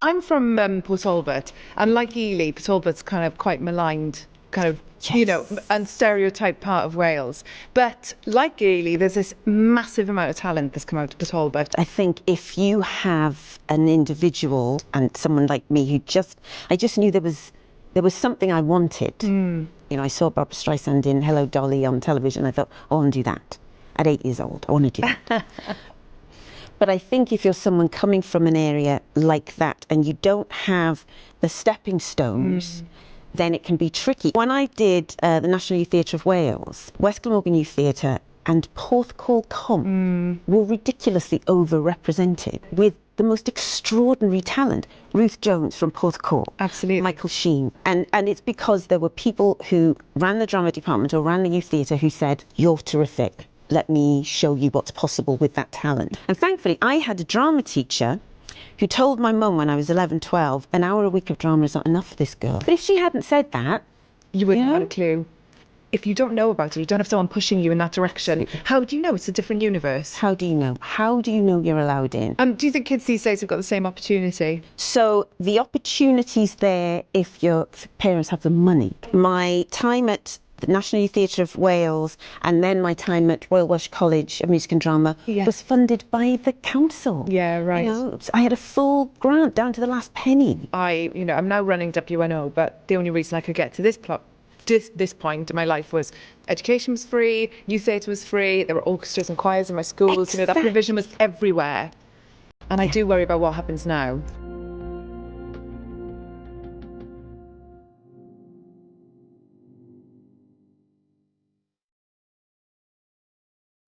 I'm from Port Talbot, and like Ely, Port Talbot's kind of quite maligned, kind of, you know, and stereotyped part of Wales. But like Ely, there's this massive amount of talent that's come out of Port Talbot. I think if you have an individual and someone like me who I just knew there was something I wanted. You know, I saw Barbara Streisand in Hello Dolly on television. I thought, oh, I want to do that. At 8 years old, I want to do that. But I think if you're someone coming from an area like that and you don't have the stepping stones, then it can be tricky. When I did the National Youth Theatre of Wales, West Glamorgan Youth Theatre and Porthcawl Comp were ridiculously overrepresented with the most extraordinary talent. Ruth Jones from Porthcawl. Absolutely. Michael Sheen. And it's because there were people who ran the drama department or ran the youth theatre who said, you're terrific. Let me show you what's possible with that talent. And thankfully, I had a drama teacher who told my mum when I was 11, 12, an hour a week of drama is not enough for this girl. But if she hadn't said that, You wouldn't have had a clue. If you don't know about it, you don't have someone pushing you in that direction. How do you know? It's a different universe. How do you know? How do you know you're allowed in? Do you think kids these days have got the same opportunity? So the opportunity's there if your parents have the money. My time at the National Youth Theatre of Wales and then my time at Royal Welsh College of Music and Drama was funded by the council. Yeah, right. You know, I had a full grant down to the last penny. I'm now running WNO, but the only reason I could get to this point in my life was education was free, youth theatre was free, there were orchestras and choirs in my schools. You know, that provision was everywhere. And I do worry about what happens now.